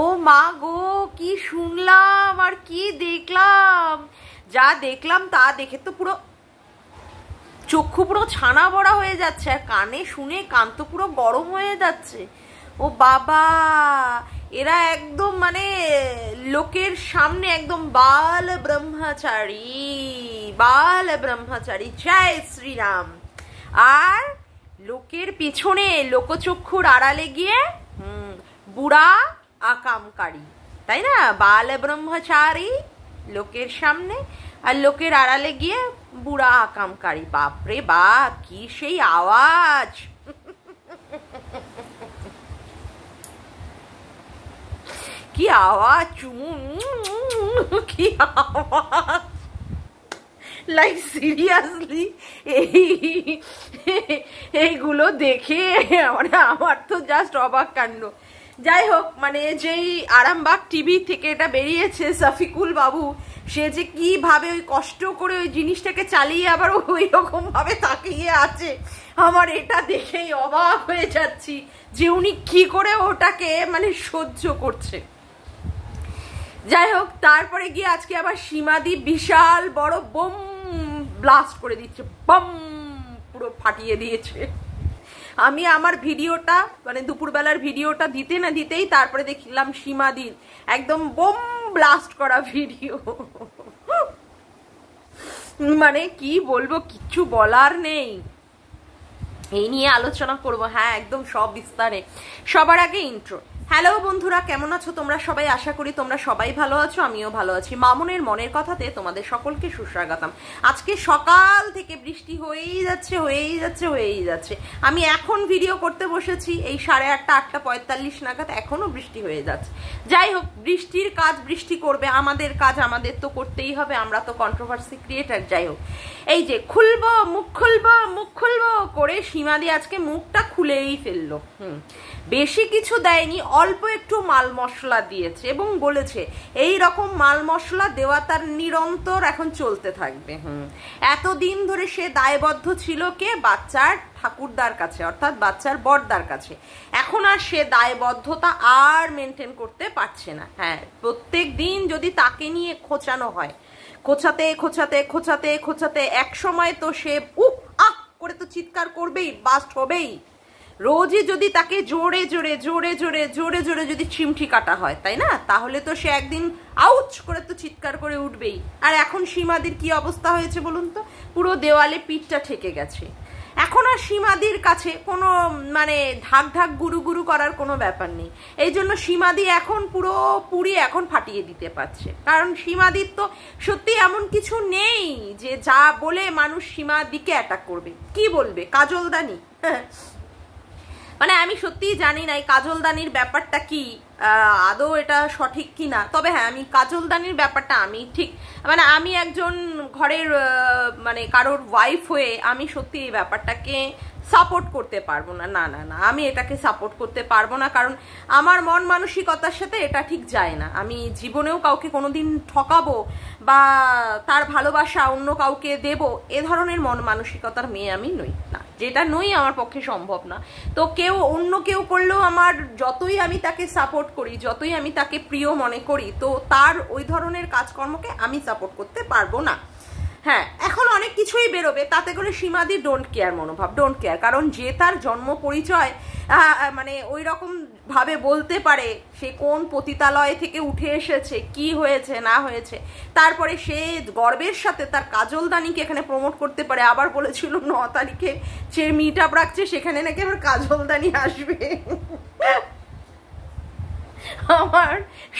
ও মা গো, কি শুনলাম আর কি দেখলাম! যা দেখলাম তা দেখে তো পুরো চক্ষু পুরো ছানা বড়া হয়ে যাচ্ছে, আর কানে শুনে কান তো পুরো গরম হয়ে যাচ্ছে। ও বাবা, এরা একদম মানে লোকের সামনে একদম বাল ব্রহ্মচারী, জয় শ্রীরাম। আর লোকের পিছনে লোকচক্ষুর আড়ালে গিয়ে বুড়া আকামকারী, তাই না? বাল ব্রহ্মচারী লোকের সামনে, আর লোকের আড়ালে গিয়ে বুড়া আকামকারী। বাপরে বাপ, কি সেই আওয়াজ! কি আওয়াজ! কি আওয়াজ! লাইক সিরিয়াসলি এইগুলো দেখে মানে আমার তো জাস্ট অবাক কাণ্ড। যাই হোক, মানে যেই আরামবাগ টিভি থেকে এটা বেরিয়েছে, শফিকুল বাবু সে যে কিভাবে ওই কষ্ট করে ওই জিনিসটাকে চালিয়ে আবার ওই রকম ভাবে তাকিয়ে আছে, আমার এটা দেখেই অবাক হয়ে যাচ্ছি যে উনি কি করে ওটাকে মানে সহ্য করছে। যাই হোক, তারপরে গিয়ে আজকে আবার সীমাদি বিশাল বড় বোম ব্লাস্ট করে দিচ্ছে, বম পুরো ফাটিয়ে দিয়েছে। আমি আমার ভিডিওটা মানে দুপুরবেলার ভিডিওটা দিতে না দিতেই তারপরে দেখলাম সীমাদির একদম বোম ব্লাস্ট করা ভিডিও। মানে কি বলবো, কিচ্ছু বলার নেই। এই নিয়ে আলোচনা করব, হ্যাঁ একদম সব বিস্তারে। সবার আগে ইন্ট্রো। হ্যালো বন্ধুরা, কেমন আছো তোমরা সবাই? আশা করি তোমরা সবাই ভালো আছো, আমিও ভালো আছি। মামুনের মনের কথাতে তোমাদের সকলকে সুস্বাগতম। আজকে সকাল থেকে বৃষ্টি হয়েই যাচ্ছে। আমি এখন ভিডিও করতে বসেছি এই 8:30 8:45 নাগাদ, এখনো বৃষ্টি হয়ে যাচ্ছে। যাই হোক, বৃষ্টির কাজ বৃষ্টি করবে, আমাদের কাজ আমাদের তো করতেই হবে, আমরা তো কন্ট্রোভার্সি ক্রিয়েটার। যাই হোক, এই যে মুখ খুলবো করে সীমাদি আজকে মুখটা খুলেই ফেললো। বেশি কিছু দেয়নি, অল্প একটু মাল মশলা দিয়েছে এবং বলেছে এই রকম মাল মশলা দেওয়া তার নিরন্তর এখন চলতে থাকবে। এতদিন ধরে সে দায়বদ্ধ ছিল কে? বাচ্চার ঠাকুরদার কাছে, অর্থাৎ বাচ্চার বড়দার কাছে। এখন আর সে দায়বদ্ধতা আর মেনটেন করতে পারছে না। হ্যাঁ, প্রত্যেক দিন যদি তাকে নিয়ে খোঁচানো হয়, খোঁচাতে এক সময় তো সে করে তো চিৎকার করবেই, বাস্ট হবেই। রোজই যদি তাকে জোরে জোরে যদি চিমটি কাটা হয়, তাই না? তাহলে তো সে একদিন আউচ করে তো চিৎকার করে উঠবেই। আর এখন সীমাদির কি অবস্থা হয়েছে বলুন তো? পুরো দেওয়ালে পিঠটা ঠেকে গেছে। এখন আর সীমাদির কাছে কোনো মানে ঢাক গুরু করার কোনো ব্যাপার নেই। এই জন্য সীমাদি এখন পুরোপুরি এখন ফাটিয়ে দিতে পারছে, কারণ সীমাদির তো সত্যি এমন কিছু নেই যে যা বলে মানুষ সীমাদিকে অ্যাটাক করবে। কি বলবে? কাজলদানি? মানে আমি সত্যিই জানি না এই কাজলদানির ব্যাপারটা কি, আদৌ এটা সঠিক কি না। তবে হ্যাঁ, আমি কাজলদানির ব্যাপারটা আমি ঠিক মানে আমি একজন ঘরের মানে কারোর ওয়াইফ হয়ে আমি সত্যি এই ব্যাপারটাকে সাপোর্ট করতে পারবো না। না, আমি এটাকে সাপোর্ট করতে পারবো না, কারণ আমার মন মানসিকতার সাথে এটা ঠিক যায় না। আমি জীবনেও কাউকে কোনোদিন ঠকাবো বা তার ভালোবাসা অন্য কাউকে দেব, এ ধরনের মন মানসিকতার মেয়ে আমি নই। না, যেটা নই আমার পক্ষে সম্ভব না। তো অন্য কেউ করলেও আমার, যতই আমি তাকে সাপোর্ট করি, যতই আমি তাকে প্রিয় মনে করি, তো তার ওই ধরনের কাজকর্মকে আমি সাপোর্ট করতে পারবো না। হ্যাঁ, এখন অনেক কিছুই বেরোবে, তাতে করে সীমাদি ডোন্ট কেয়ার মনোভাব, ডোন্ট কেয়ার। কারণ যে তার জন্ম পরিচয় মানে ওই রকম ভাবে বলতে পারে সে কোন পতিতালয় থেকে উঠে এসেছে, কি হয়েছে না হয়েছে, তারপরে সে গর্বের সাথে তার কাজলদানিকে এখানে প্রমোট করতে পারে। আবার বলেছিল 9 তারিখে সে মিট আপ রাখছে, সেখানে নাকি আবার কাজলদানি আসবে। আমার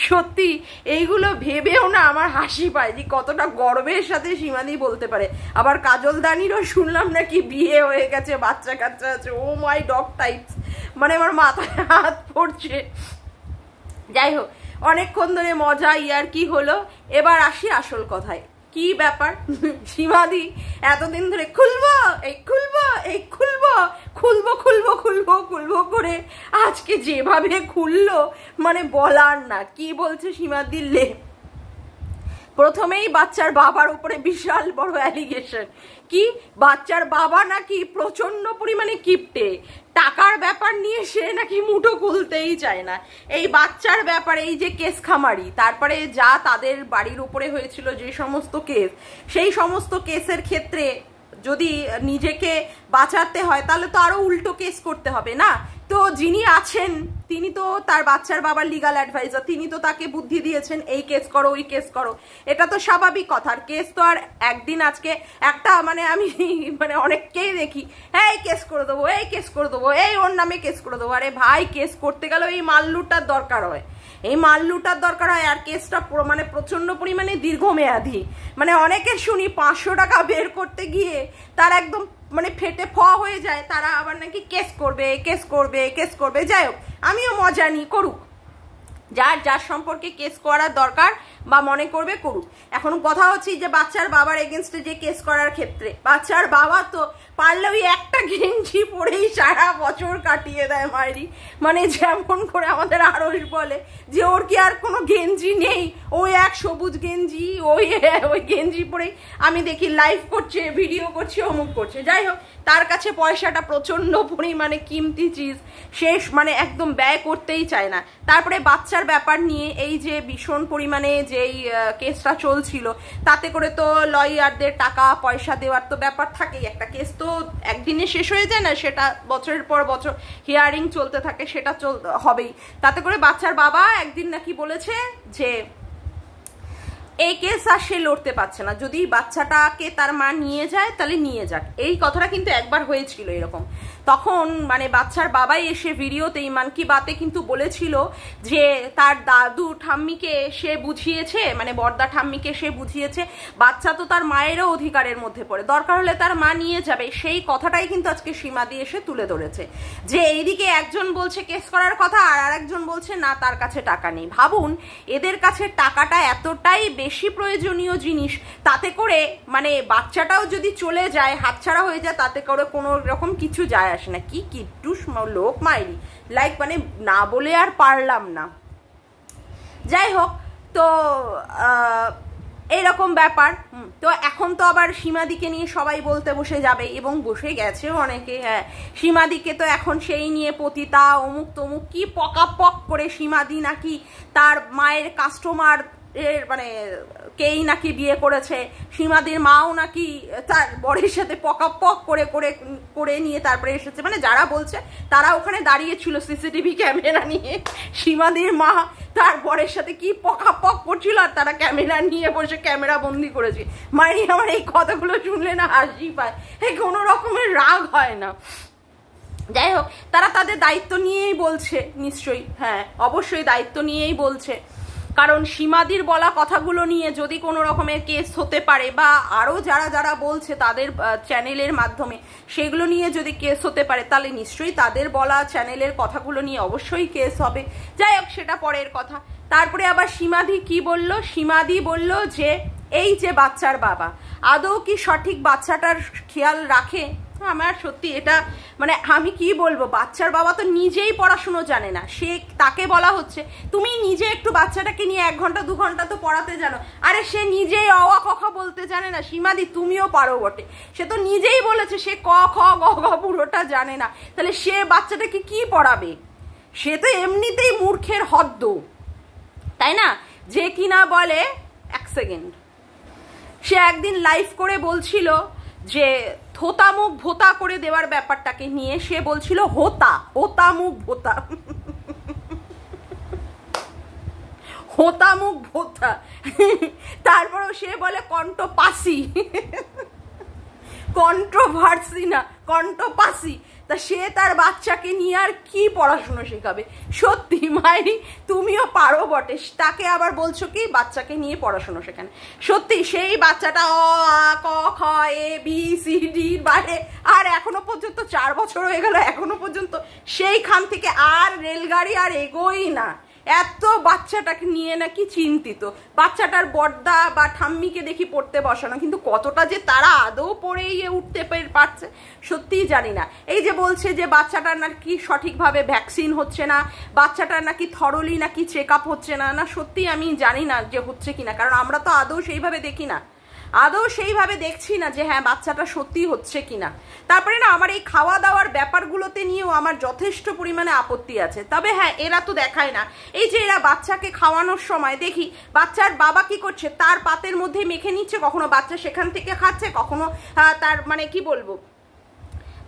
সত্যি এইগুলো ভেবেও না আমার হাসি পায় যে কতটা গর্বের সাথে সীমাদি বলতে পারে। আবার কাজলদানিরও শুনলাম নাকি বিয়ে হয়ে গেছে, বাচ্চা কাচ্চা আছে। ও মাই ডগ টাইপস, মানে আমার মাথায় হাত পড়ছে। যাই হোক, অনেকক্ষণ ধরে মজা ইয়ার কি হলো, এবার আসি আসল কথায়। কি ব্যাপার? সীমাদি এতদিন ধরে খুলবো করে আজকে যেভাবে খুললো মানে বলার না। কি বলছে সীমাদির প্রথমেই বাচ্চার বাবার উপরে বিশাল বড় অ্যালিগেশন, কি বাচ্চার বাবা নাকি প্রচন্ড পরিমাণে কিপটে, টাকার ব্যাপার নিয়ে সে নাকি মুঠো খুলতেই চায় না। এই বাচ্চার ব্যাপারে এই যে কেস খামারি, তারপরে যা তাদের বাড়ির উপরে হয়েছিল যে সমস্ত কেস, সেই সমস্ত কেসের ক্ষেত্রে যদি নিজেকে বাঁচাতে হয় তাহলে তো আরো উল্টো কেস করতে হবে না। তো যিনি আছেন তিনি তো তার বাচ্চার বাবার লিগাল অ্যাডভাইজার, তিনি তো তাকে বুদ্ধি দিয়েছেন এই কেস করো ওই কেস করো, এটা তো স্বাভাবিক কথা। আর কেস তো আর একদিন আজকে একটা মানে আমি মানে অনেককেই দেখি, হ্যাঁ এই কেস করে দেবো, এই কেস করে দেবো, এই ওর নামে কেস করে দেবো। আরে ভাই কেস করতে গেলেও এই মাল্লুটার দরকার হয়, এই মাল্লুটার দরকার হয়। আর কেসটা মানে প্রচন্ড পরিমাণে দীর্ঘমেয়াদী, মানে অনেকে শুনি 500 টাকা বের করতে গিয়ে তার একদম মানে ফেটে ফ হয়ে যায়, তারা আবার নাকি কেস করবে কেস করবে কেস করবে। যাই হোক, আমিও মজা নিই, করুক, যার যার সম্পর্কে কেস করার দরকার বা মনে করবে করুক। এখন কথা হচ্ছে যে বাচ্চার বাবার এগেনস্টে যে কেস করার ক্ষেত্রে বাচ্চার বাবা তো পারলে ওই একটা গেঞ্জি পরেই সারা বছর কাটিয়ে দেয় মায়েরি, মানে যেমন করে আমাদের আরস বলে যে ওর কি আর কোনো গেঞ্জি নেই, ওই এক সবুজ গেঞ্জি, ওই গেঞ্জি পরেই আমি দেখি লাইভ করছে, ভিডিও করছে, অমুক করছে। যাই হোক, তার কাছে পয়সাটা প্রচন্ড পরিমাণে কিমতি চিজ, শেষ মানে একদম ব্যয় করতেই চায় না। তারপরে বাচ্চার ব্যাপার নিয়ে এই যে ভীষণ পরিমাণে যেই কেসটা চলছিল, তাতে করে তো লয়ারদের টাকা পয়সা দেওয়ার তো ব্যাপার থাকেই। একটা কেস তো একদিনে শেষ হয়ে যায় না, সেটা বছরের পর বছর হিয়ারিং চলতে থাকে, সেটা হবেই। তাতে করে বাচ্চার বাবা একদিন নাকি বলেছে যে এই কেস আর সে লড়তে পারছে না, যদি বাচ্চাটাকে তার মা নিয়ে যায় তাহলে নিয়ে যাক। এই কথাটা কিন্তু একবার হয়েছিল এরকম, তখন মানে বাচ্চার বাবাই এসে ভিডিওতে মান কি বাতে কিন্তু বলেছিল যে তার দাদু ঠাম্মিকে সে বুঝিয়েছে, মানে বড়দা ঠাম্মিকে সে বুঝিয়েছে বাচ্চা তো তার মায়েরও অধিকারের মধ্যে পড়ে, দরকার হলে তার মা নিয়ে যাবে। সেই কথাটাই কিন্তু আজকে সীমাদি এসে তুলে ধরেছে, যে এইদিকে একজন বলছে কেস করার কথা আর আরেকজন বলছে না তার কাছে টাকা নেই। ভাবুন, এদের কাছে টাকাটা এতটাই বেশি প্রয়োজনীয় জিনিস, তাতে করে মানে বাচ্চাটাও যদি চলে যায়, হাতছাড়া হয়ে যায়, তাতে করে কোনো রকম কিছু যায় আসে না। কি কিট্টুস লোক মাইরি, লাইক মানে না বলে আর পারলাম না। যাই হোক, তো এইরকম ব্যাপার। তো এখন তো আবার সীমাদিকে নিয়ে সবাই বলতে বসে যাবে, এবং বসে গেছেও অনেকে। হ্যাঁ, সীমাদিকে তো এখন সেই নিয়ে পতিতা অমুক তমুক কি পকাপক করে সীমাদি নাকি তার মায়ের কাস্টমার মানে কেই নাকি বিয়ে করেছে, সীমাদির মাও নাকি তার বরের সাথে পকাপক করে করে করে নিয়ে তারপরে এসেছে। মানে যারা বলছে তারা ওখানে দাঁড়িয়েছিল সিসিটিভি ক্যামেরা নিয়ে, সীমাদির মা তার বরের সাথে কি পকাপক করছিল আর তারা ক্যামেরা নিয়ে বসে ক্যামেরা বন্দি করেছে। মায়েরি আমার এই কথাগুলো শুনলে না হাসি পায়, এই কোনো রকমের রাগ হয় না। যাই হোক, তারা তাদের দায়িত্ব নিয়েই বলছে নিশ্চয়ই, হ্যাঁ অবশ্যই দায়িত্ব নিয়েই বলছে, কারণ সীমাদির বলা কথাগুলো নিয়ে যদি কোনো রকমের কেস হতে পারে, বা আরও যারা যারা বলছে তাদের চ্যানেলের মাধ্যমে সেগুলো নিয়ে যদি কেস হতে পারে, তাহলে নিশ্চয়ই তাদের বলা চ্যানেলের কথাগুলো নিয়ে অবশ্যই কেস হবে। যাই হোক, সেটা পরের কথা। তারপরে আবার সীমাদি কি বলল, সীমাদি বলল যে এই যে বাচ্চার বাবা আদৌ কি সঠিক বাচ্চাটার খেয়াল রাখে। আমার সত্যি এটা মানে আমি কি বলবো, বাচ্চার বাবা তো নিজেই পড়াশুনো জানে না, সে তাকে বলা হচ্ছে তুমি নিজে একটু বাচ্চাটাকে নিয়ে 1 ঘন্টা 2 ঘন্টা তো পড়াতে জানো। আরে সে নিজেই অ আ ক খ বলতে জানে না। সীমাদি তুমিও পারো বটে, সে তো নিজেই বলেছে সে ক খ গ ঘ পুরোটা জানে না, তাহলে সে বাচ্চাটাকে কি পড়াবে? সে তো এমনিতেই মূর্খের হদ্দ, তাই না? যে কিনা বলে 1 সেকেন্ড, সে একদিন লাইভ করে বলছিল যে থোতা মুখ ভোতা করে দেওয়ার ব্যাপারটাকে নিয়ে, সে বলছিল হোতা মুখ ভোতা, হোতা মুখ ভোতা। তারপরেও সে বলে কণ্ঠপাসি, কন্ট্রোভার্সি না কণ্ঠপাসি। তা সে তার বাচ্চাকে নিয়ে আর কি পড়াশুনো শেখাবে? সত্যি মায়েরি তুমিও পারো বটে, তাকে আবার বলছো কি বাচ্চাকে নিয়ে পড়াশুনো শেখান। সত্যি সেই বাচ্চাটা অ আ ক খ এ বি সি ডি বাইরে, আর এখনো পর্যন্ত 4 বছর হয়ে গেল, এখনো পর্যন্ত সেইখান থেকে আর রেলগাড়ি আর এগোই না। এত বাচ্চাটাকে নিয়ে নাকি চিন্তিত, বাচ্চাটার বড়দা বা ঠাম্মিকে দেখি পড়তে বসানো, কিন্তু কতটা যে তারা আদৌ পড়ে উঠতে পারছে সত্যিই জানি না। এই যে বলছে যে বাচ্চাটার নাকি সঠিকভাবে ভ্যাকসিন হচ্ছে না, বাচ্চাটার নাকি থরলি নাকি চেক আপ হচ্ছে না, না সত্যি আমি জানি না যে হচ্ছে কিনা, কারণ আমরা তো আদৌ সেইভাবে দেখি না, আদৌ সেইভাবে দেখছি না যে হ্যাঁ বাচ্চাটা সত্যি হচ্ছে কিনা। তারপরে না আমার এই খাওয়া দাওয়ার ব্যাপারগুলোতে নিয়েও আমার যথেষ্ট পরিমাণে আপত্তি আছে। তবে হ্যাঁ এরা তো দেখায় না, এই যে এরা বাচ্চাকে খাওয়ানোর সময় দেখি বাচ্চার বাবা কি করছে, তার পাতের মধ্যে মেখে নিচ্ছে, কখনো বাচ্চা সেখান থেকে খাচ্ছে, কখনো তার মানে কি বলবো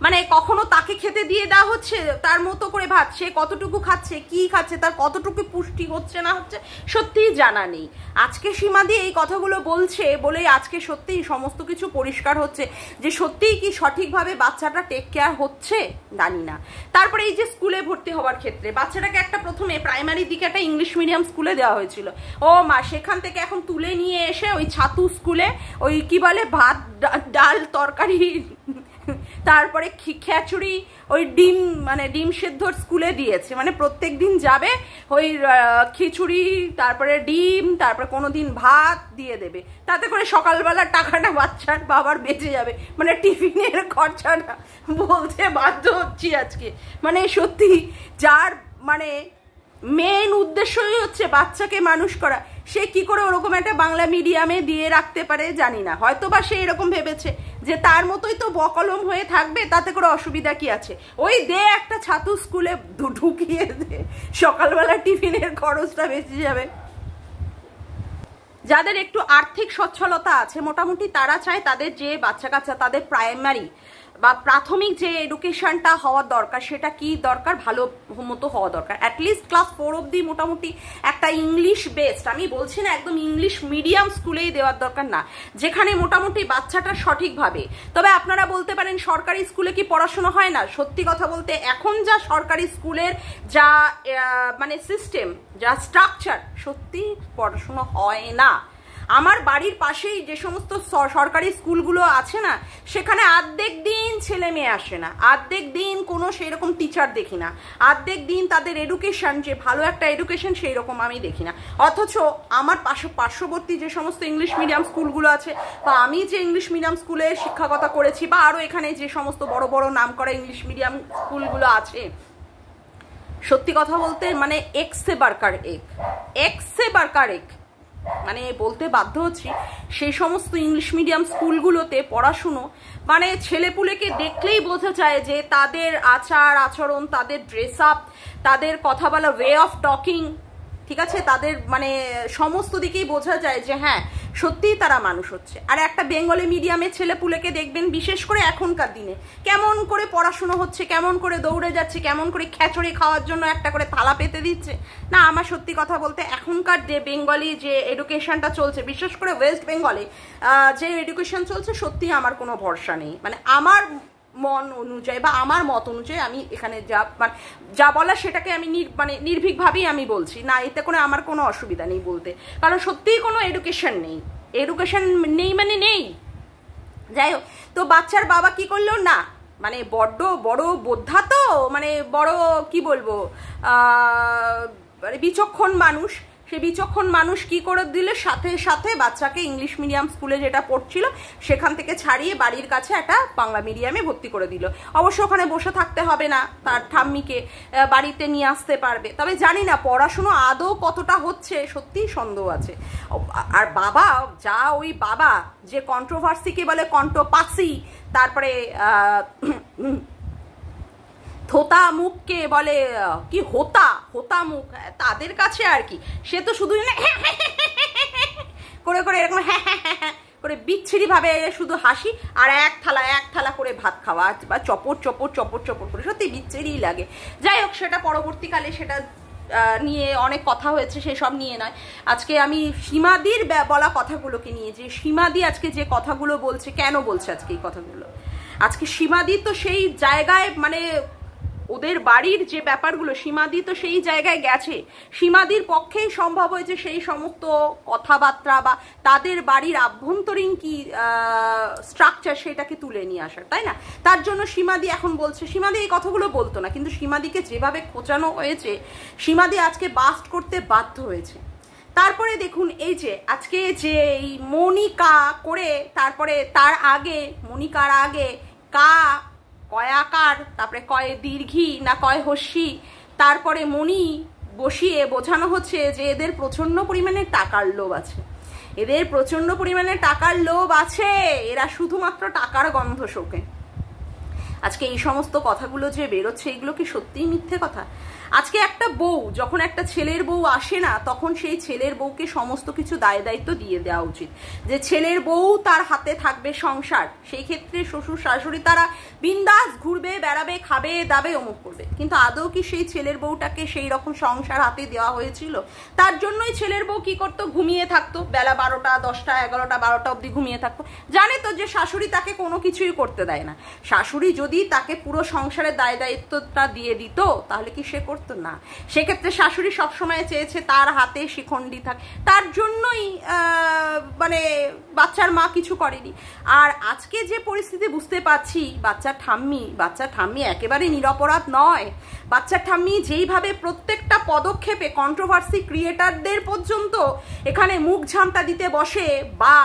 মানে কখনো তাকে খেতে দিয়ে দেওয়া হচ্ছে তার মতো করে ভাত, সে কতটুকু খাচ্ছে, কি খাচ্ছে, তার কতটুকু পুষ্টি হচ্ছে না হচ্ছে সত্যিই জানা নেই। আজকে সীমাদি এই কথাগুলো বলছে বলেই আজকে সত্যিই সমস্ত কিছু পরিষ্কার হচ্ছে যে সত্যিই কি সঠিকভাবে বাচ্চাটা টেক কেয়ার হচ্ছে জানি না। তারপরে এই যে স্কুলে ভর্তি হওয়ার ক্ষেত্রে বাচ্চাটাকে একটা প্রথমে প্রাইমারির দিকে একটা ইংলিশ মিডিয়াম স্কুলে দেওয়া হয়েছিল, ও মা সেখান থেকে এখন তুলে নিয়ে এসে ওই ছাতু স্কুলে ওই কি বলে ভাত ডাল তরকারি তারপরে খিচুড়ি ওই ডিম মানে ডিম সেদ্ধর স্কুলে দিয়েছে, মানে প্রত্যেক দিন যাবে ওই খিচুড়ি তারপরে ডিম তারপরে কোনো দিন ভাত দিয়ে দেবে, তাতে করে সকালবেলার টাকাটা বাচ্চার বাবার বেঁচে যাবে, মানে টিফিনের খরচাটা বলতে বাধ্য হচ্ছি আজকে। মানে সত্যি যার মানে মেন উদ্দেশ্যই হচ্ছে বাচ্চাকে মানুষ করা, সে কি করে ওরকম একটা বাংলা মিডিয়ামে দিয়ে রাখতে পারে জানি না। হয়তো বা সে এরকম ভেবেছে যে তার মতোই তো বকলম হয়ে থাকবে, তাতে করে অসুবিধা কি আছে, ওই দে একটা ছাতু স্কুলে ঢুকিয়ে দে, সকালবেলা টিফিনের খরচটা বেঁচে যাবে। যাদের একটু আর্থিক সচ্ছলতা আছে মোটামুটি তারা চায় তাদের যে বাচ্চা কাচ্চা তাদের প্রাইমারি বা প্রাথমিক যে এডুকেশনটা হওয়ার দরকার সেটা কি দরকার, ভালো মতো হওয়া দরকার, অ্যাটলিস্ট ক্লাস 4 অবধি মোটামুটি একটা ইংলিশ বেসড, আমি বলছি না একদম ইংলিশ মিডিয়াম স্কুলেই দেওয়ার দরকার না, যেখানে মোটামুটি বাচ্চাটা সঠিকভাবে। তবে আপনারা বলতে পারেন সরকারি স্কুলে কি পড়াশোনা হয় না, সত্যি কথা বলতে এখন যা সরকারি স্কুলের যা মানে সিস্টেম যা স্ট্রাকচার সত্যি পড়াশোনা হয় না। আমার বাড়ির পাশেই যে সমস্ত সরকারি স্কুলগুলো আছে না সেখানে অর্ধেক দিন ছেলে মেয়ে আসে না, অর্ধেক দিন কোনো সেই রকম টিচার দেখি না, অর্ধেক দিন তাদের এডুকেশন যে ভালো একটা এডুকেশন সেই রকম আমি দেখি না। অথচ আমার পার্শ্ববর্তী যে সমস্ত ইংলিশ মিডিয়াম স্কুলগুলো আছে বা আমি যে ইংলিশ মিডিয়াম স্কুলে শিক্ষকতা করেছি বা আরও এখানে যে সমস্ত বড় বড় নাম করা ইংলিশ মিডিয়াম স্কুলগুলো আছে, সত্যি কথা বলতে মানে এক্সে বারকার এক মানে বলতে বাধ্য হচ্ছি সেই সমস্ত ইংলিশ মিডিয়াম স্কুলগুলোতে পড়াশুনো মানে ছেলেপুলেকে দেখলেই বোঝা যায় যে তাদের আচার আচরণ, তাদের ড্রেস আপ, তাদের কথা বলা ওয়ে অফ টকিং, ঠিক আছে, তাদের মানে সমস্ত দিকেই বোঝা যায় যে হ্যাঁ সত্যিই তারা মানুষ হচ্ছে। আর একটা বেঙ্গলি মিডিয়ামের ছেলেপুলেকে দেখবেন বিশেষ করে এখনকার দিনে কেমন করে পড়াশুনো হচ্ছে, কেমন করে দৌড়ে যাচ্ছে, কেমন করে খিচুড়ি খাওয়ার জন্য একটা করে থালা পেতে দিচ্ছে না। আমার সত্যি কথা বলতে এখনকার যে বেঙ্গলি যে এডুকেশনটা চলছে, বিশেষ করে ওয়েস্ট বেঙ্গলে যে এডুকেশন চলছে, সত্যি আমার কোনো ভরসা নেই। মানে আমার মন অনুযায়ী বা আমার মত অনুযায়ী আমি এখানে যা বলা সেটাকে আমি মানে নির্ভীকভাবেই আমি বলছি না, এতে করে আমার কোনো অসুবিধা নেই বলতে, কারণ সত্যিই কোনো এডুকেশন নেই মানে নেই। যাই হোক, তো বাচ্চার বাবা কি করলো না, মানে বড় বোদ্ধা তো, মানে বড় কি বলবো মানে বিচক্ষণ মানুষ, সে বিচক্ষণ মানুষ কি করে দিলে সাথে সাথে বাচ্চাকে ইংলিশ মিডিয়াম স্কুলে যেটা পড়ছিল সেখান থেকে ছাড়িয়ে বাড়ির কাছে একটা বাংলা মিডিয়ামে ভর্তি করে দিল। অবশ্য ওখানে বসে থাকতে হবে না, তার ঠাম্মিকে বাড়িতে নিয়ে আসতে পারবে। তবে জানি না পড়াশুনো আদৌ কতটা হচ্ছে, সত্যিই সন্দেহ আছে। আর বাবা যা ওই বাবা যে কন্ট্রোভার্সিকে বলে কন্ট্রোপাসি, তারপরে থোতা মুখকে বলে কি হোতা মুখ, তাদের কাছে আর কি সে তো শুধু করে করে এরকম করে বিচ্ছিরি ভাবে শুধু হাসি আর এক থালা করে ভাত খাওয়া বা চপর করে, সত্যি বিচ্ছিরি লাগে। যাই হোক, সেটা পরবর্তীকালে সেটা নিয়ে অনেক কথা হয়েছে, সেসব নিয়ে নয়। আজকে আমি সীমাদির বলা কথাগুলোকে নিয়ে, যে সীমাদি আজকে যে কথাগুলো বলছে, কেন বলছে আজকে এই কথাগুলো, আজকে সীমাদি তো সেই জায়গায় মানে ওদের বাড়ির যে ব্যাপারগুলো, সীমাদি তো সেই জায়গায় গেছে, সীমাদির পক্ষেই সম্ভব হয়েছে সেই সমস্ত কথাবার্তা বা তাদের বাড়ির আভ্যন্তরীণ কি স্ট্রাকচার সেটাকে তুলে নিয়ে আসার, তাই না? তার জন্য সীমাদি এখন বলছে, সীমাদি এই কথাগুলো বলতো না, কিন্তু সীমাদিকে যেভাবে খোঁচানো হয়েছে, সীমাদি আজকে বাস্ট করতে বাধ্য হয়েছে। তারপরে দেখুন এই যে আজকে যে এই মনিকা করে, তারপরে তার আগে মনিকার আগে কয়াকার, তারপরে কয় দীর্ঘী না কয় হস্যি, তারপরে মণি বসিয়ে বোঝানো হচ্ছে যে এদের প্রচন্ড পরিমাণে টাকার লোভ আছে, এদের প্রচন্ড পরিমাণে টাকার লোভ আছে, এরা শুধুমাত্র টাকার গন্ধ শোকে। আজকে এই সমস্ত কথাগুলো যে বেরোচ্ছে, এগুলো কি সত্যিই মিথ্যে কথা? আজকে একটা বউ, যখন একটা ছেলের বউ আসে না, তখন সেই ছেলের বউকে সমস্ত কিছু দায় দায়িত্ব দিয়ে দেওয়া উচিত, যে ছেলের বউ তার হাতে থাকবে সংসার। সেই ক্ষেত্রে শ্বশুর শাশুড়ি তারা বিন্দাস ঘুরবে, বেড়াবে, খাবে দাবে, অমুক করবে। কিন্তু আদৌ কি সেই ছেলের বউটাকে সেই রকম সংসার হাতে দেওয়া হয়েছিল? তার জন্যই ছেলের বউ কি করতো, ঘুমিয়ে থাকতো, বেলা 12টা 10টা 11টা 12টা অবধি ঘুমিয়ে থাকতো। জানে তো যে শাশুড়ি তাকে কোনো কিছুই করতে দেয় না। শাশুড়ি যদি তাকে পুরো সংসারের দায় দায়িত্বটা দিয়ে দিত, তাহলে কি সে করতো না? সেক্ষেত্রে শাশুড়ি সবসময় চেয়েছে তার হাতে শিখণ্ডি থাক, তার জন্যই মানে বাচ্চার মা কিছু করেনি। আর আজকে যে পরিস্থিতি বুঝতে পারছি, বাচ্চার ঠাম্মি একেবারে নিরপরাধ নয়। বাচ্চার ঠাম্মি যেইভাবে প্রত্যেকটা পদক্ষেপে কন্ট্রোভার্সি ক্রিয়েটারদের পর্যন্ত এখানে মুখ ঝামটা দিতে বসে বা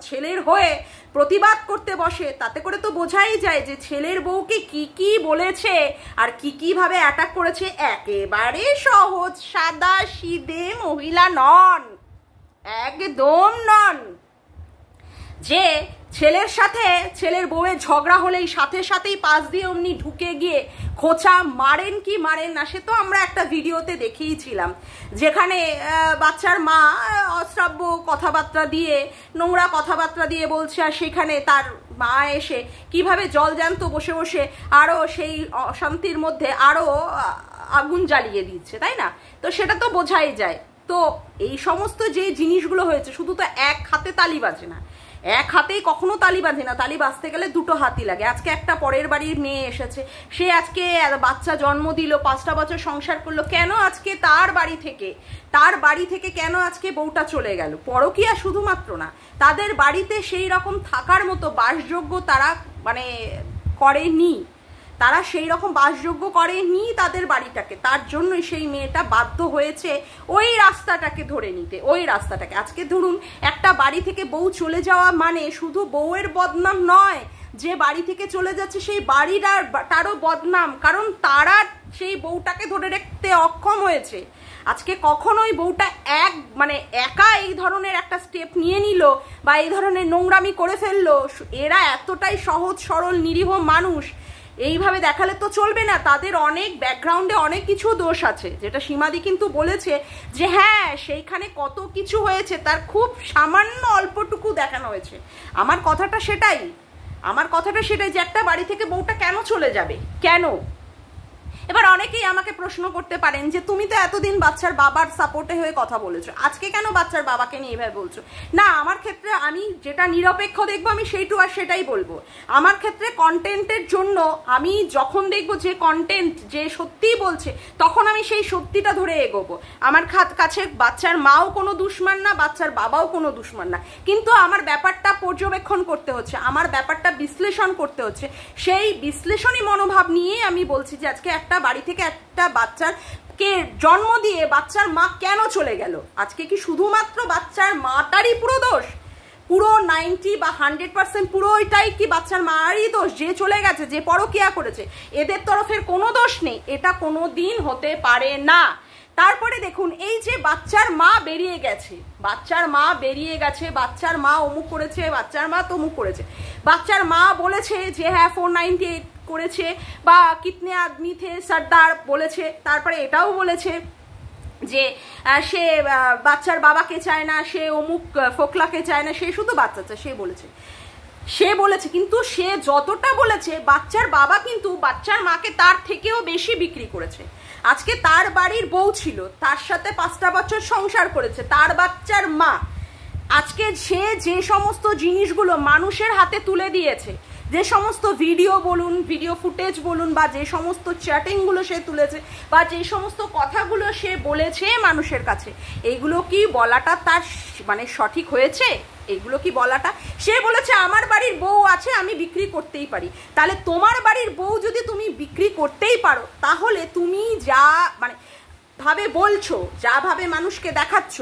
ছেলের হয়ে প্রতিবাদ করতে বসে, তাতে করে তো বোঝাই যায় যে ছেলের বউকে কি কি বলেছে আর কি ভাবে অ্যাটাক করেছে। একেবারে সহজ সাদা সিধে মহিলা নন, একদম নন, যে ছেলের সাথে ছেলের বউয়ের ঝগড়া হলেই সাথেই পাশ দিয়ে অমনি ঢুকে গিয়ে খোঁচা মারেন কি মারেন না, সে তো আমরা একটা ভিডিওতে দেখিয়েছিলাম, যেখানে বাচ্চার মা অশ্রাব্য কথাবার্তা দিয়ে, নোংরা কথাবার্তা দিয়ে বলছে, আর সেখানে তার মা এসে কিভাবে জল জ্যান্ত বসে বসে আরো সেই অশান্তির মধ্যে আরো আগুন জ্বালিয়ে দিচ্ছে, তাই না? তো সেটা তো বোঝাই যায়। তো এই সমস্ত যে জিনিসগুলো হয়েছে, শুধু তো এক হাতে তালি বাজে না, এক হাতেই কখনো তালি বাঁধে না, তালি বাজতে গেলে দুটো হাতই লাগে। আজকে একটা পরের বাড়ির মেয়ে এসেছে, সে আজকে বাচ্চা জন্ম দিল, 5টা বছর সংসার করলো, কেন আজকে তার বাড়ি থেকে কেন আজকে বউটা চলে গেল? পরকীয়া শুধুমাত্র না, তাদের বাড়িতে সেই রকম থাকার মতো বাসযোগ্য তারা মানে করেনি, তারা সেই রকম বাসযোগ্য করেনি তাদের বাড়িটাকে। তার জন্যই সেই মেয়েটা বাধ্য হয়েছে ওই রাস্তাটাকে ধরে নিতে, ওই রাস্তাটাকে। আজকে ধরুন একটা বাড়ি থেকে বউ চলে যাওয়া মানে শুধু বউয়ের বদনাম নয়, যে বাড়ি থেকে চলে যাচ্ছে সেই তারও বদনাম, কারণ তারা সেই বউটাকে ধরে রাখতে অক্ষম হয়েছে। আজকে কখনোই বউটা একা এই ধরনের একটা স্টেপ নিয়ে নিল বা এই ধরনের নোংরামি করে ফেললো, এরা এতটাই সহজ সরল নিরীহ মানুষ, এইভাবে দেখালে তো চলবে না। তাদের অনেক ব্যাকগ্রাউন্ডে অনেক কিছু দোষ আছে, যেটা সীমাদি কিন্তু বলেছে যে হ্যাঁ সেইখানে কত কিছু হয়েছে, তার খুব সামান্য অল্পটুকু দেখানো হয়েছে। আমার কথাটা সেটাই যে একটা বাড়ি থেকে বউটা কেন চলে যাবে, কেন? এবার অনেকেই আমাকে প্রশ্ন করতে পারেন যে তুমি তো এতদিন বাচ্চার বাবার সাপোর্টে হয়ে কথা বলেছো, আজকে কেন বাচ্চার বাবাকে নিয়ে এভাবে বলছো? না, আমার ক্ষেত্রে আমি যেটা নিরপেক্ষ দেখবো আমি সেটাই বলবো। আমার ক্ষেত্রে কন্টেন্টের জন্য আমি যখন দেখবো যে কন্টেন্ট যে সত্যিই বলছে, তখন আমি সেই সত্যিটা ধরে এগোবো। আমার কাছে বাচ্চার মাও কোনো দুশ্মন না, বাচ্চার বাবাও কোনো দুশ্মন না, কিন্তু আমার ব্যাপারটা পর্যবেক্ষণ করতে হচ্ছে, আমার ব্যাপারটা বিশ্লেষণ করতে হচ্ছে। সেই বিশ্লেষণী মনোভাব নিয়ে আমি বলছি যে আজকে একটা বাড়ি থেকে একটা বাচ্চাকে জন্ম দিয়ে বাচ্চার মা কেন চলে গেল? আজকে কি শুধুমাত্র বাচ্চার মাটারই পুরো দোষ? পুরো 90 বা 100% পুরো এটাই কি বাচ্চার মারই দোষ যে চলে গেছে, যে পরকীয়া করেছে? এদের তরফের কোনো দোষ নেই, এটা কোনো দিন হতে পারে না। তারপরে দেখুন এই যে বাচ্চার মা বেরিয়ে গেছে, বাচ্চার মা অমুক করেছে, বাচ্চার মা তমুক করেছে, বাচ্চার মা বলেছে যে হ্যাঁ 498 করেছে বা কিতনে আদমি থে সর্দার বলেছে, তারপরে এটাও বলেছে যে সে বাচ্চার বাবাকে চায় না, সে অমুক ফোকলাকে চায় না, সে শুধু বাচ্চা চায়, সে বলেছে। কিন্তু সে যতটা বলেছে, বাচ্চার বাবা কিন্তু বাচ্চার মাকে তার থেকেও বেশি বিক্রি করেছে। আজকে তার বাড়ির বউ ছিল, তার সাথে 5টা বছর সংসার করেছে, তার বাচ্চার মা। আজকে সে যে সমস্ত জিনিসগুলো মানুষের হাতে তুলে দিয়েছে, যে সমস্ত ভিডিও বলুন, ভিডিও ফুটেজ বলুন, বা যে সমস্ত চ্যাটিংগুলো সে তুলেছে, বা যে সমস্ত কথাগুলো সে বলেছে মানুষের কাছে, এইগুলো কি বলাটা তার মানে সঠিক হয়েছে? এগুলো কি বলাটা? সে বলেছে আমার বাড়ির বউ আছে, আমি বিক্রি করতেই পারি। তাহলে তোমার বাড়ির বউ যদি তুমি বিক্রি করতেই পারো, তাহলে তুমি যা মানে ভাবে বলছো, যা ভাবে মানুষকে দেখাচ্ছ,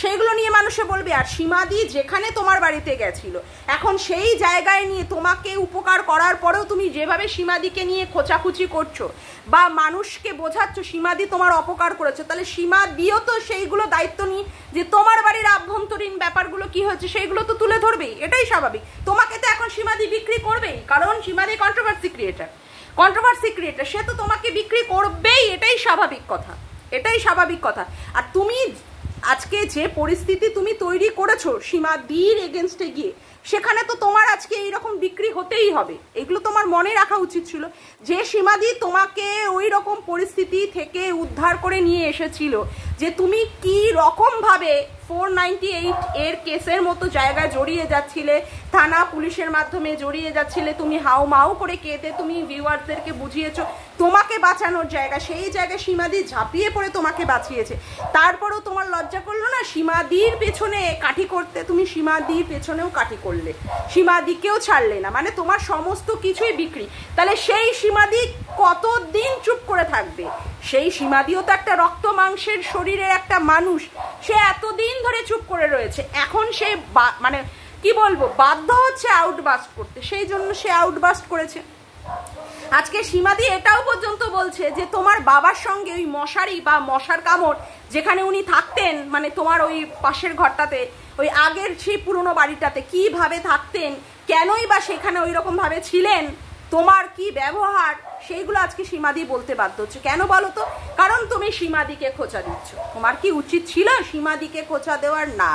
সেইগুলো নিয়ে মানুষে বলবে। আর সীমাদি যেখানে তোমার বাড়িতে গেছিল, এখন সেই জায়গায় নিয়ে তোমাকে উপকার করার পরেও তুমি যেভাবে সীমাদিকে নিয়ে খোঁচাখুচি করছো বা মানুষকে বোঝাচ্ছ সীমাদি তোমার অপকার করেছে, তাহলে সীমাদিও তো সেইগুলো দায়িত্ব নিয়ে যে তোমার বাড়ির আভ্যন্তরীণ ব্যাপারগুলো কি হচ্ছে সেইগুলো তো তুলে ধরবেই। এটাই স্বাভাবিক। তোমাকে তো এখন সীমাদি বিক্রি করবেই, কারণ সীমাদি কন্ট্রোভার্সি ক্রিয়েটার, সে তো তোমাকে বিক্রি করবেই। এটাই স্বাভাবিক কথা, এটাই স্বাভাবিক কথা। আর তুমি আজকে যে পরিস্থিতি তুমি তৈরি করেছো সীমাদির এগেনস্টে গিয়ে, সেখানে তো তোমার আজকে এইরকম বিক্রি হতেই হবে। এগুলো তোমার মনে রাখা উচিত ছিল যে সীমাদি তোমাকে ওই রকম পরিস্থিতি থেকে উদ্ধার করে নিয়ে এসেছিল, যে তুমি কি রকমভাবে 498 এর কেসের মতো জায়গায় জড়িয়ে যাচ্ছিলে, থানা পুলিশের মাধ্যমে জড়িয়ে যাচ্ছিলে, তুমি হাউ মাউ করে কেঁদে তুমি ভিউয়ারদেরকে বুঝিয়েছো তোমাকে বাঁচানোর জায়গা, সেই জায়গায় সীমাদি ঝাঁপিয়ে পড়ে তোমাকে বাঁচিয়েছে। তারপরেও তোমার লজ্জা করলো না সীমাদির পেছনে কাঠি করতে? তুমি সীমাদির পেছনেও কাঠি করলে, সীমাদিকেও ছাড়লে না, মানে তোমার সমস্ত কিছুই বিক্রি। তাহলে সেই সীমাদি কতদিন চুপ করে থাকবে? সেই সীমাদিও তো একটা রক্ত মাংসের শরীরের একটা মানুষ, সে এতদিন ধরে চুপ করে রয়েছে। এখন সে মানে কি বলবো, বাধ্য হচ্ছে আউটবাস্ট করতে, সেই জন্য সে আউটবাস্ট করেছে। আজকে সীমাদি এটাও পর্যন্ত বলছে যে তোমার বাবার সঙ্গে ওই মশারি বা মশার কামড় যেখানে উনি থাকতেন, মানে তোমার ওই পাশের ঘরটাতে, ওই আগের সেই পুরনো বাড়িটাতে কিভাবে থাকতেন, কেনই বা সেখানে ওই রকম ভাবে ছিলেন, তোমার কি ব্যবহার, সেইগুলো আজকে সীমাদি বলতে বাধ্য হচ্ছে। কেন বলো তো? কারণ তুমি সীমাদিকে খোঁচা দিচ্ছ। তোমার কি উচিত ছিল সীমাদিকে খোঁচা দেওয়ার? না,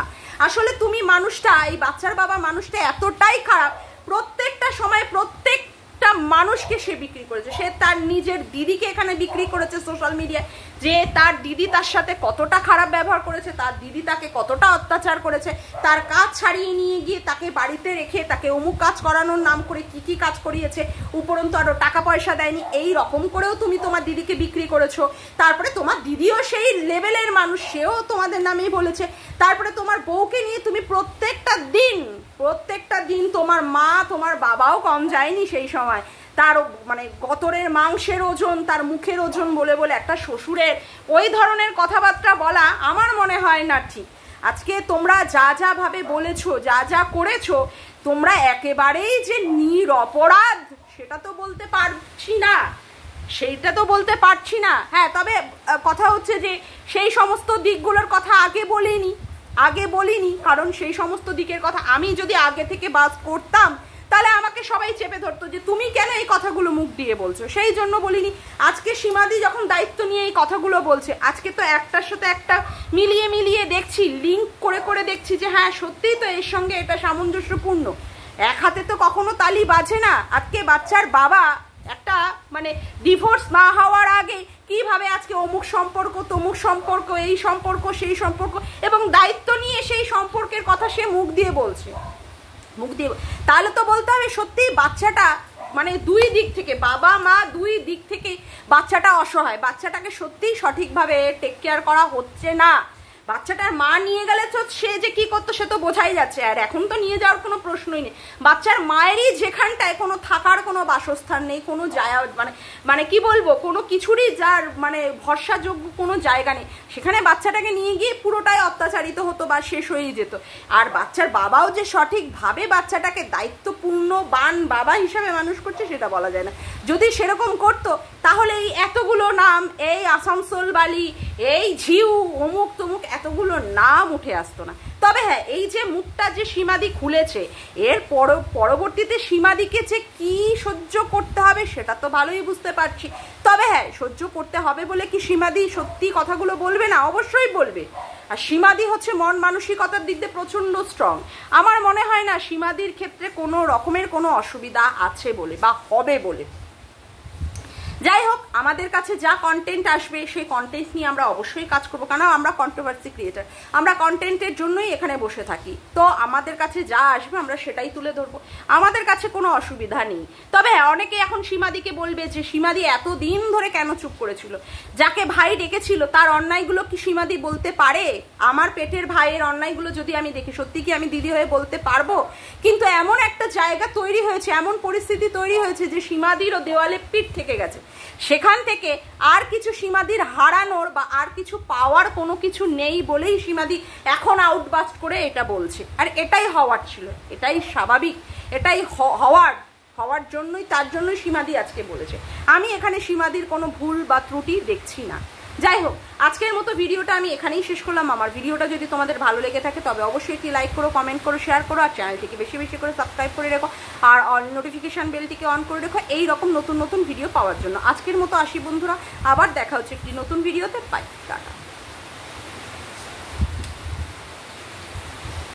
আসলে তুমি মানুষটা, এই বাচ্চার বাবা মানুষটা এতটাই খারাপ, প্রত্যেকটা সময় প্রত্যেকটা মানুষকে সে বিক্রি করেছে। সে তার নিজের দিদিকে এখানে বিক্রি করেছে সোশ্যাল মিডিয়ায়, যে তার দিদি তার সাথে কতটা খারাপ ব্যবহার করেছে, তার দিদি তাকে কতটা অত্যাচার করেছে, তার কাজ ছাড়িয়ে নিয়ে গিয়ে তাকে বাড়িতে রেখে তাকে অমুক কাজ করানোর নাম করে কি কি কাজ করিয়েছে, উপরন্তু আরো টাকা পয়সা দেয়নি, এই রকম করেও তুমি তোমার দিদিকে বিক্রি করেছো। তারপরে তোমার দিদিও সেই লেভেলের মানুষ, সেও তোমাদের নামেই বলেছে। তারপরে তোমার বউকে নিয়ে তুমি প্রত্যেকটা দিন তোমার মা তোমার বাবাও কম যায়নি সেই সময়, তার মানে গতরের মাংসের ওজন, তার মুখের ওজন বলে বলে একটা শ্বশুরের ওই ধরনের কথাবার্তা বলা আমার মনে হয় না ঠিক। আজকে তোমরা যা যা ভাবে বলেছো, যা যা করেছো, তোমরা একেবারেই যে নিরপরাধ সেটা তো বলতে পারছি না, সেইটা তো বলতে পারছি না। হ্যাঁ, তবে কথা হচ্ছে যে সেই সমস্ত দিকগুলোর কথা আগে বলিনি, কারণ সেই সমস্ত দিকের কথা আমি যদি আগে থেকে বাস করতাম তাহলে আমাকে সবাই চেপে ধরতো যে তুমি কেন এই কথাগুলো মুখ দিয়ে বলছো, সেই জন্য বলিনি। আজকে সীমাদি যখন দায়িত্ব নিয়ে এই কথাগুলো বলছে, আজকে তো একটার সাথে একটা মিলিয়ে দেখছি, লিঙ্ক করে দেখছি যে হ্যাঁ সত্যিই তো এর সঙ্গে এটা সামঞ্জস্যপূর্ণ। এক হাতে তো কখনো তালি বাজে না। আজকে বাচ্চার বাবা একটা মানে ডিভোর্স না হওয়ার আগে কিভাবে আজকে অমুক সম্পর্ক, তমুক সম্পর্ক, এই সম্পর্ক, সেই সম্পর্ক, এবং দায়িত্ব নিয়ে সেই সম্পর্কের কথা সে মুখ দিয়ে বলছে। তাহলে তো বলতে হবে সত্যিই বাচ্চাটা মানে দুই দিক থেকে, বাবা মা দুই দিক থেকে বাচ্চাটা অসহায়, বাচ্চাটাকে সত্যিই সঠিকভাবে টেক কেয়ার করা হচ্ছে না। বাচ্চাটার মা নিয়ে গেলে তো সে যে কি করতো সে তো বোঝাই যাচ্ছে, আর এখন তো নিয়ে যাওয়ার কোনো প্রশ্নই নেই। বাচ্চার মায়েরই যেখানটায় কোনো থাকার কোনো বাসস্থান নেই, কোনো জায়গা মানে কি বলবো, কোনো কিছুরই যার মানে ভরসাযোগ্য কোনো জায়গা নেই, সেখানে বাচ্চাটাকে নিয়ে গিয়ে পুরোটাই অত্যাচারিত হতো বা শেষ হয়েই যেত। আর বাচ্চার বাবাও যে সঠিকভাবে বাচ্চাটাকে দায়িত্বপূর্ণবান বাবা হিসাবে মানুষ করছে সেটা বলা যায় না। যদি সেরকম করতো তাহলে এই এতগুলো নাম, এই আসানসোল বালি, এই ঝিউ, অমুক তমুক এতগুলো নাম উঠে আসতো না। তবে হ্যাঁ, এই যে মুখটা যে সীমাদি খুলেছে, এর পরবর্তীতে সীমাদিকে যে কি সহ্য করতে হবে সেটা তো ভালোই বুঝতে পারছি। তবে হ্যাঁ, সহ্য করতে হবে বলে কি সীমাদি সত্যি কথাগুলো বলবে না? অবশ্যই বলবে। আর সীমাদি হচ্ছে মন মানসিকতার দিক দিয়ে প্রচণ্ড স্ট্রং। আমার মনে হয় না সীমাদির ক্ষেত্রে কোনো রকমের কোনো অসুবিধা আছে বলে বা হবে বলে। যাই হোক, আমাদের কাছে যা কন্টেন্ট আসবে সেই কন্টেন্ট নিয়ে আমরা অবশ্যই কাজ করবো, কারণ আমরা কন্ট্রোভার্সি ক্রিয়েটার, আমরা কন্টেন্টের জন্যই এখানে বসে থাকি। তো আমাদের কাছে যা আসবে আমরা সেটাই তুলে ধরবো, আমাদের কাছে কোনো অসুবিধা নেই। তবে অনেকে এখন সীমাদিকে বলবে যে সীমাদি এতদিন ধরে কেন চুপ করেছিল, যাকে ভাই ডেকেছিল তার অন্যায়গুলো কি সীমাদি বলতে পারে? আমার পেটের ভাইয়ের অন্যায়গুলো যদি আমি দেখি, সত্যি কি আমি দিদি হয়ে বলতে পারবো? কিন্তু এমন একটা জায়গা তৈরি হয়েছে, এমন পরিস্থিতি তৈরি হয়েছে যে সীমাদিরও দেওয়ালে পিঠ থেকে গেছে। সেখান থেকে আর কিছু সীমাদির হারানোর বা আর কিছু পাওয়ার কোনো কিছু নেই বলেই সীমাদি এখন আউটবাস্ট করে এটা বলছে। আর এটাই হওয়ার ছিল, এটাই স্বাভাবিক, এটাই হওয়ার জন্যই, তার জন্যই সীমাদি আজকে বলেছে। আমি এখানে সীমাদির কোনো ভুল বা ত্রুটি দেখছি না। যাই হোক, আজকের মতো ভিডিওটা আমি এখানেই শেষ করলাম। আমার ভিডিওটা যদি তোমাদের ভালো লেগে থাকে তবে অবশ্যই একটি লাইক করো, কমেন্ট করো, শেয়ার করো, আর চ্যানেলটিকে বেশি বেশি করে সাবস্ক্রাইব করে রেখো, আর নোটিফিকেশান বেলটিকে অন করে রেখো এই রকম নতুন নতুন ভিডিও পাওয়ার জন্য। আজকের মতো আসি বন্ধুরা, আবার দেখা হচ্ছে একটি নতুন ভিডিওতে। Bye, tata.